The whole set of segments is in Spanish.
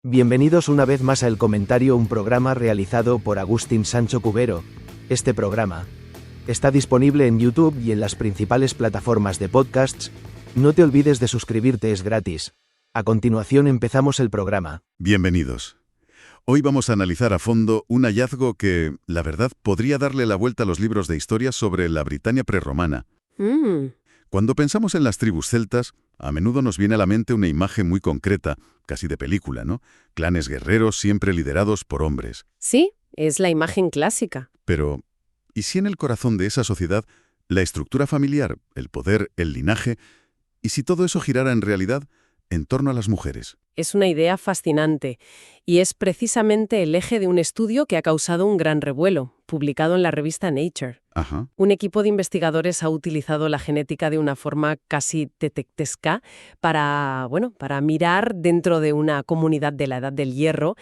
Bienvenidos una vez más a El Comentario, un programa realizado por Agustín Sancho Cubero. Este programa está disponible en YouTube y en las principales plataformas de podcasts. No te olvides de suscribirte, es gratis. A continuación empezamos el programa. Bienvenidos. Hoy vamos a analizar a fondo un hallazgo que, la verdad, podría darle la vuelta a los libros de historia sobre la Britania prerromana. Cuando pensamos en las tribus celtas, a menudo nos viene a la mente una imagen muy concreta, casi de película, ¿no? Clanes guerreros siempre liderados por hombres. Sí, es la imagen clásica. Pero, ¿y si en el corazón de esa sociedad la estructura familiar, el poder, el linaje, y si todo eso girara en realidad en torno a las mujeres? Es una idea fascinante y es precisamente el eje de un estudio que ha causado un gran revuelo, publicado en la revista Nature. Ajá. Un equipo de investigadores ha utilizado la genética de una forma casi detectivesca para mirar dentro de una comunidad de la Edad del Hierro,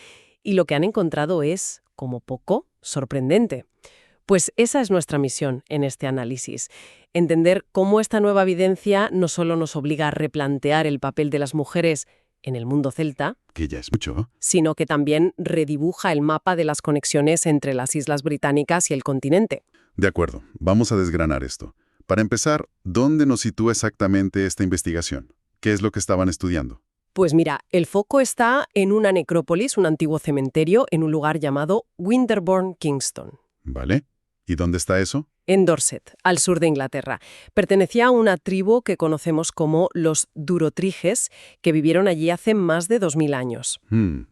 y lo que han encontrado es, como poco, sorprendente. Pues esa es nuestra misión en este análisis: entender cómo esta nueva evidencia no solo nos obliga a replantear el papel de las mujeres en el mundo celta, Que ya es mucho. sino que también redibuja el mapa de las conexiones entre las islas británicas y el continente. De acuerdo, vamos a desgranar esto. Para empezar, ¿dónde nos sitúa exactamente esta investigación? ¿Qué es lo que estaban estudiando? Pues mira, el foco está en una necrópolis, un antiguo cementerio, en un lugar llamado Winterbourne Kingston, ¿Vale? ¿Y dónde está eso? en Dorset, al sur de Inglaterra. Pertenecía a una tribu que conocemos como los Durotriges, que vivieron allí hace más de 2000 años.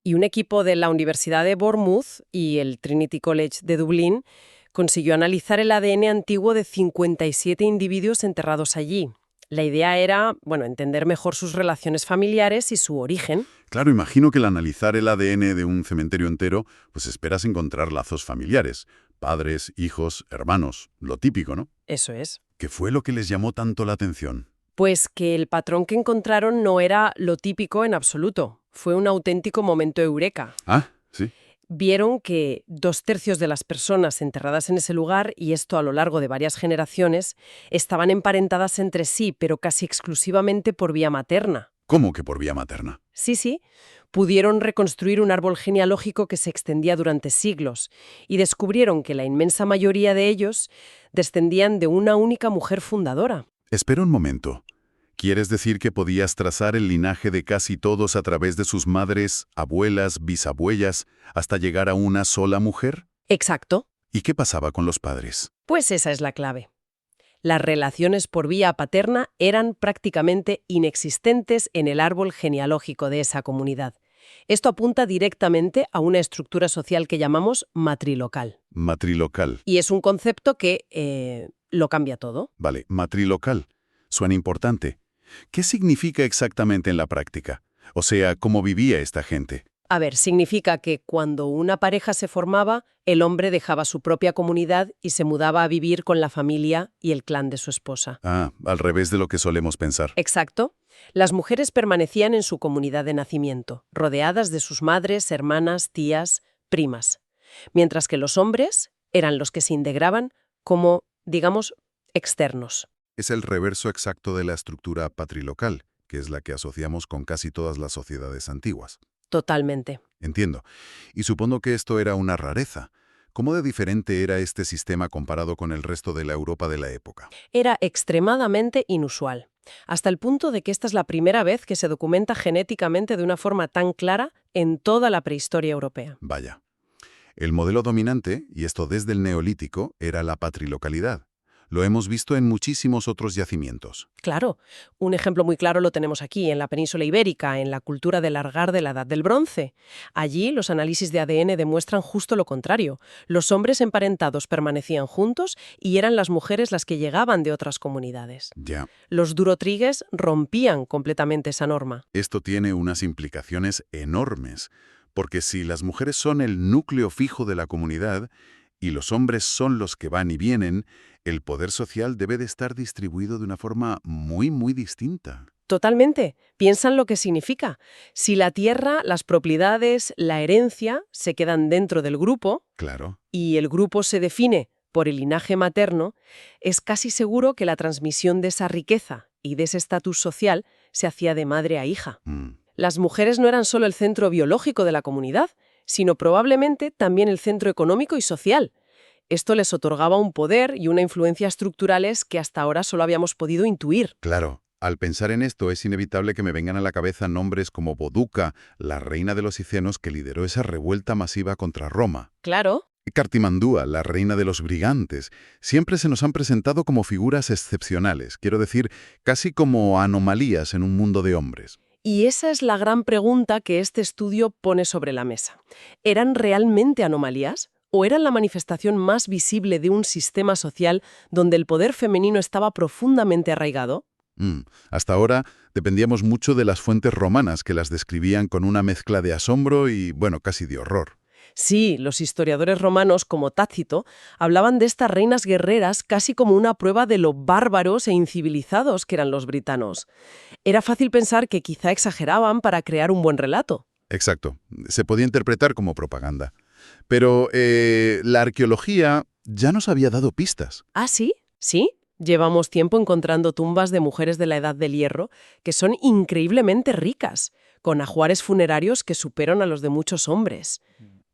Y un equipo de la Universidad de Bournemouth y el Trinity College de Dublín consiguió analizar el ADN antiguo de 57 individuos enterrados allí. La idea era, entender mejor sus relaciones familiares y su origen. Claro, imagino que al analizar el ADN de un cementerio entero, pues esperas encontrar lazos familiares. Padres, hijos, hermanos, lo típico, ¿no? Eso es. ¿Qué fue lo que les llamó tanto la atención? Pues que el patrón que encontraron no era lo típico en absoluto. Fue un auténtico momento eureka. Ah, sí. Vieron que 2/3 de las personas enterradas en ese lugar, y esto a lo largo de varias generaciones, estaban emparentadas entre sí, pero casi exclusivamente por vía materna. ¿Cómo que por vía materna? Sí, pudieron reconstruir un árbol genealógico que se extendía durante siglos y descubrieron que la inmensa mayoría de ellos descendían de una única mujer fundadora. Espera un momento. ¿Quieres decir que podías trazar el linaje de casi todos a través de sus madres, abuelas, bisabuelas, hasta llegar a una sola mujer? Exacto. ¿Y qué pasaba con los padres? Pues esa es la clave. Las relaciones por vía paterna eran prácticamente inexistentes en el árbol genealógico de esa comunidad. Esto apunta directamente a una estructura social que llamamos matrilocal. Matrilocal. Y es un concepto que lo cambia todo. Vale, matrilocal. Suena importante. ¿Qué significa exactamente en la práctica? O sea, ¿cómo vivía esta gente? A ver, significa que cuando una pareja se formaba, el hombre dejaba su propia comunidad y se mudaba a vivir con la familia y el clan de su esposa. Ah, al revés de lo que solemos pensar. Exacto. Las mujeres permanecían en su comunidad de nacimiento, rodeadas de sus madres, hermanas, tías, primas, mientras que los hombres eran los que se integraban como, digamos, externos. Es el reverso exacto de la estructura patrilocal, que es la que asociamos con casi todas las sociedades antiguas. Totalmente. Entiendo. Y supongo que esto era una rareza. ¿Cómo de diferente era este sistema comparado con el resto de la Europa de la época? Era extremadamente inusual, hasta el punto de que esta es la primera vez que se documenta genéticamente de una forma tan clara en toda la prehistoria europea. Vaya. El modelo dominante, y esto desde el Neolítico, era la patrilocalidad. Lo hemos visto en muchísimos otros yacimientos. Claro, un ejemplo muy claro lo tenemos aquí, en la península ibérica, en la cultura del Argar de la Edad del Bronce. Allí los análisis de ADN demuestran justo lo contrario. Los hombres emparentados permanecían juntos y eran las mujeres las que llegaban de otras comunidades. Ya. Los durotriges rompían completamente esa norma. Esto tiene unas implicaciones enormes, porque si las mujeres son el núcleo fijo de la comunidad y los hombres son los que van y vienen, el poder social debe de estar distribuido de una forma muy, muy distinta. Totalmente. Piensan lo que significa. Si la tierra, las propiedades, la herencia se quedan dentro del grupo Claro. y el grupo se define por el linaje materno, es casi seguro que la transmisión de esa riqueza y de ese estatus social se hacía de madre a hija. Las mujeres no eran solo el centro biológico de la comunidad, sino probablemente también el centro económico y social. Esto les otorgaba un poder y una influencia estructurales que hasta ahora solo habíamos podido intuir. Claro, al pensar en esto es inevitable que me vengan a la cabeza nombres como Boduca, la reina de los Icenos que lideró esa revuelta masiva contra Roma. Claro. Y Cartimandúa, la reina de los brigantes. Siempre se nos han presentado como figuras excepcionales, quiero decir, casi como anomalías en un mundo de hombres. Y esa es la gran pregunta que este estudio pone sobre la mesa. ¿Eran realmente anomalías? ¿O eran la manifestación más visible de un sistema social donde el poder femenino estaba profundamente arraigado? Hasta ahora dependíamos mucho de las fuentes romanas que las describían con una mezcla de asombro y, bueno, casi de horror. Sí, los historiadores romanos, como Tácito, hablaban de estas reinas guerreras casi como una prueba de lo bárbaros e incivilizados que eran los britanos. Era fácil pensar que quizá exageraban para crear un buen relato. Exacto. Se podía interpretar como propaganda. Pero la arqueología ya nos había dado pistas. ¿Ah, sí? ¿Sí? Llevamos tiempo encontrando tumbas de mujeres de la Edad del Hierro que son increíblemente ricas, con ajuares funerarios que superan a los de muchos hombres.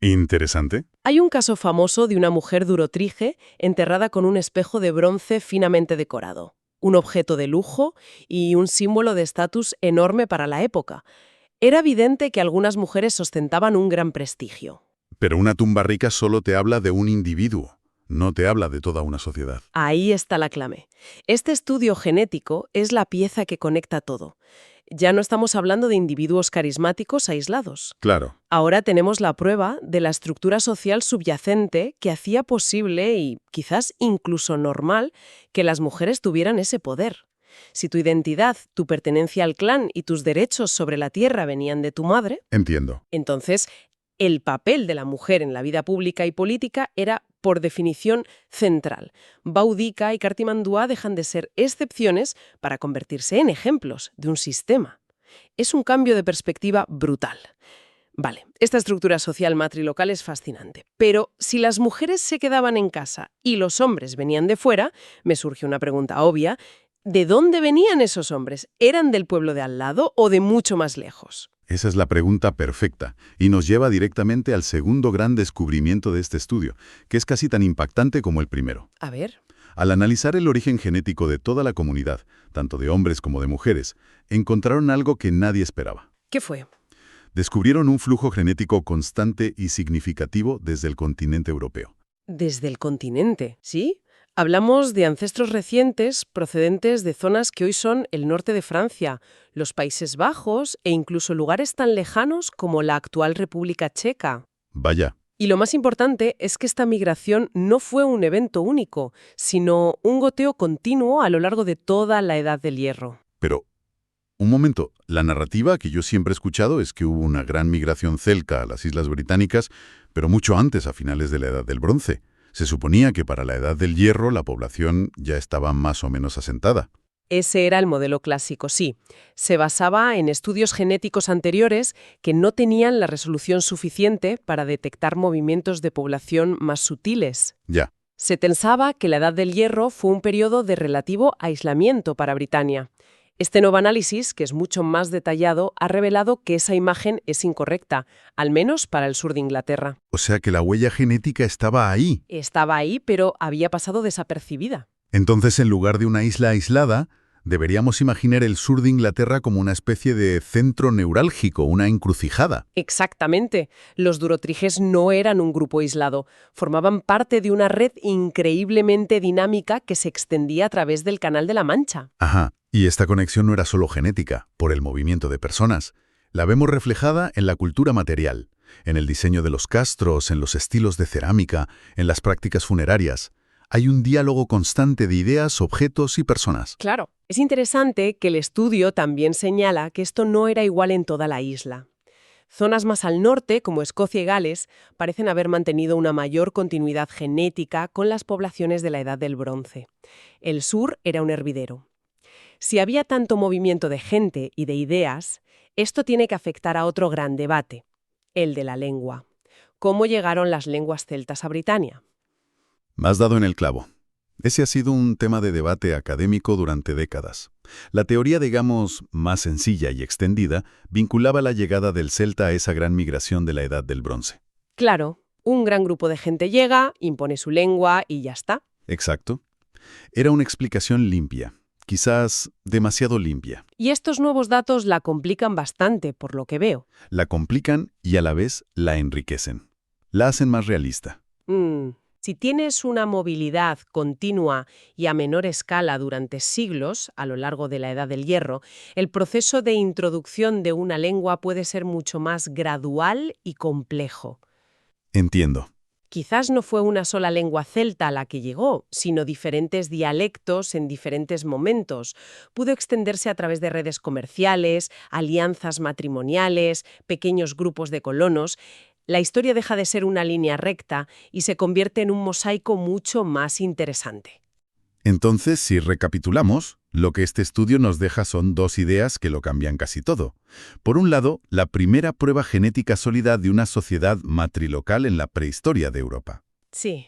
Interesante. Hay un caso famoso de una mujer durotrige enterrada con un espejo de bronce finamente decorado, un objeto de lujo y un símbolo de estatus enorme para la época. Era evidente que algunas mujeres ostentaban un gran prestigio. Pero una tumba rica solo te habla de un individuo, no te habla de toda una sociedad. Ahí está la clave. Este estudio genético es la pieza que conecta todo. Ya no estamos hablando de individuos carismáticos aislados. Claro. Ahora tenemos la prueba de la estructura social subyacente que hacía posible y quizás incluso normal que las mujeres tuvieran ese poder. Si tu identidad, tu pertenencia al clan y tus derechos sobre la tierra venían de tu madre, Entiendo. entonces el papel de la mujer en la vida pública y política era, por definición, central. Boudica y Cartimandúa dejan de ser excepciones para convertirse en ejemplos de un sistema. Es un cambio de perspectiva brutal. Vale, esta estructura social matrilocal es fascinante, pero si las mujeres se quedaban en casa y los hombres venían de fuera, me surge una pregunta obvia: ¿de dónde venían esos hombres? ¿Eran del pueblo de al lado o de mucho más lejos? Esa es la pregunta perfecta y nos lleva directamente al segundo gran descubrimiento de este estudio, que es casi tan impactante como el primero. A ver. Al analizar el origen genético de toda la comunidad, tanto de hombres como de mujeres, encontraron algo que nadie esperaba. ¿Qué fue? Descubrieron un flujo genético constante y significativo desde el continente europeo. Desde el continente, ¿sí? Hablamos de ancestros recientes procedentes de zonas que hoy son el norte de Francia, los Países Bajos e incluso lugares tan lejanos como la actual República Checa. Vaya. Y lo más importante es que esta migración no fue un evento único, sino un goteo continuo a lo largo de toda la Edad del Hierro. Pero, un momento, la narrativa que yo siempre he escuchado es que hubo una gran migración celta a las Islas Británicas, pero mucho antes, a finales de la Edad del Bronce. Se suponía que para la Edad del Hierro la población ya estaba más o menos asentada. Ese era el modelo clásico, sí. Se basaba en estudios genéticos anteriores que no tenían la resolución suficiente para detectar movimientos de población más sutiles. Ya. Se pensaba que la Edad del Hierro fue un periodo de relativo aislamiento para Britania. Este nuevo análisis, que es mucho más detallado, ha revelado que esa imagen es incorrecta, al menos para el sur de Inglaterra. O sea que la huella genética estaba ahí. Estaba ahí, pero había pasado desapercibida. Entonces, en lugar de una isla aislada, deberíamos imaginar el sur de Inglaterra como una especie de centro neurálgico, una encrucijada. Exactamente. Los durotriges no eran un grupo aislado. Formaban parte de una red increíblemente dinámica que se extendía a través del Canal de la Mancha. Ajá. Y esta conexión no era solo genética, por el movimiento de personas. La vemos reflejada en la cultura material, en el diseño de los castros, en los estilos de cerámica, en las prácticas funerarias. Hay un diálogo constante de ideas, objetos y personas. Claro. Es interesante que el estudio también señala que esto no era igual en toda la isla. Zonas más al norte, como Escocia y Gales, parecen haber mantenido una mayor continuidad genética con las poblaciones de la Edad del Bronce. El sur era un hervidero. Si había tanto movimiento de gente y de ideas, esto tiene que afectar a otro gran debate, el de la lengua. ¿Cómo llegaron las lenguas celtas a Britania? Me has dado en el clavo. Ese ha sido un tema de debate académico durante décadas. La teoría, digamos, más sencilla y extendida, vinculaba la llegada del celta a esa gran migración de la Edad del Bronce. Claro, un gran grupo de gente llega, impone su lengua y ya está. Exacto. Era una explicación limpia, quizás demasiado limpia. Y estos nuevos datos la complican bastante, por lo que veo. La complican y a la vez la enriquecen. La hacen más realista. Si tienes una movilidad continua y a menor escala durante siglos, a lo largo de la Edad del Hierro, el proceso de introducción de una lengua puede ser mucho más gradual y complejo. Entiendo. Quizás no fue una sola lengua celta la que llegó, sino diferentes dialectos en diferentes momentos. Pudo extenderse a través de redes comerciales, alianzas matrimoniales, pequeños grupos de colonos. La historia deja de ser una línea recta y se convierte en un mosaico mucho más interesante. Entonces, si recapitulamos, lo que este estudio nos deja son dos ideas que lo cambian casi todo. Por un lado, la primera prueba genética sólida de una sociedad matrilocal en la prehistoria de Europa. Sí.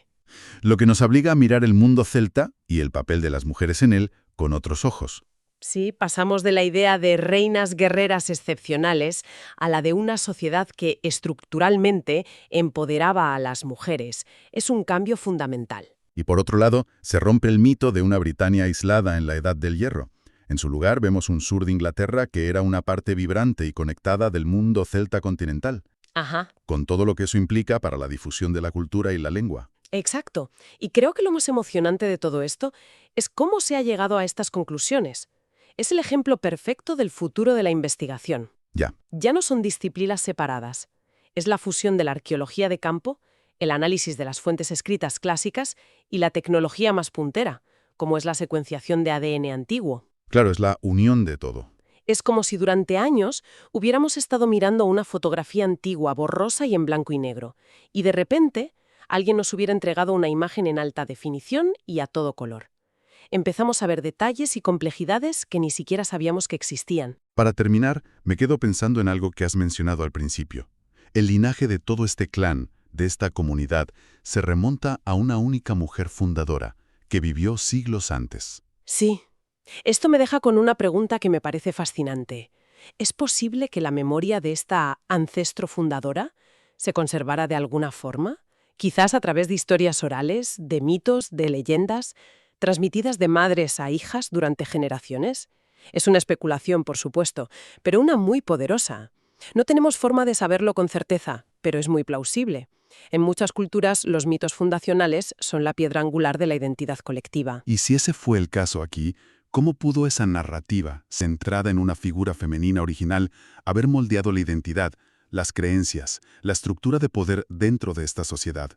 Lo que nos obliga a mirar el mundo celta y el papel de las mujeres en él con otros ojos. Sí, pasamos de la idea de reinas guerreras excepcionales a la de una sociedad que estructuralmente empoderaba a las mujeres. Es un cambio fundamental. Y por otro lado, se rompe el mito de una Britania aislada en la Edad del Hierro. En su lugar vemos un sur de Inglaterra que era una parte vibrante y conectada del mundo celta continental. Ajá. Con todo lo que eso implica para la difusión de la cultura y la lengua. Exacto. Y creo que lo más emocionante de todo esto es cómo se ha llegado a estas conclusiones. Es el ejemplo perfecto del futuro de la investigación. Ya no son disciplinas separadas. Es la fusión de la arqueología de campo, el análisis de las fuentes escritas clásicas y la tecnología más puntera, como es la secuenciación de ADN antiguo. Claro, es la unión de todo. Es como si durante años hubiéramos estado mirando una fotografía antigua, borrosa y en blanco y negro, y de repente alguien nos hubiera entregado una imagen en alta definición y a todo color. Empezamos a ver detalles y complejidades que ni siquiera sabíamos que existían. Para terminar, me quedo pensando en algo que has mencionado al principio. El linaje de todo este clan, de esta comunidad, se remonta a una única mujer fundadora, que vivió siglos antes. Sí. Esto me deja con una pregunta que me parece fascinante. ¿Es posible que la memoria de esta ancestro fundadora se conservara de alguna forma? Quizás a través de historias orales, de mitos, de leyendas, transmitidas de madres a hijas durante generaciones. Es una especulación, por supuesto, pero una muy poderosa. No tenemos forma de saberlo con certeza, pero es muy plausible. En muchas culturas, los mitos fundacionales son la piedra angular de la identidad colectiva. Y si ese fue el caso aquí, ¿cómo pudo esa narrativa, centrada en una figura femenina original, haber moldeado la identidad, las creencias, la estructura de poder dentro de esta sociedad?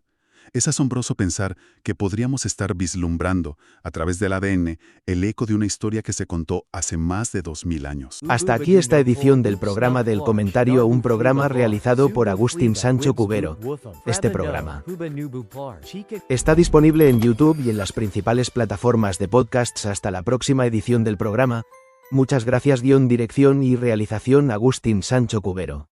Es asombroso pensar que podríamos estar vislumbrando, a través del ADN, el eco de una historia que se contó hace más de 2000 años. Hasta aquí esta edición del programa del comentario, un programa realizado por Agustín Sancho Cubero. Este programa está disponible en YouTube y en las principales plataformas de podcasts. Hasta la próxima edición del programa. Muchas gracias. Dirección y realización Agustín Sancho Cubero.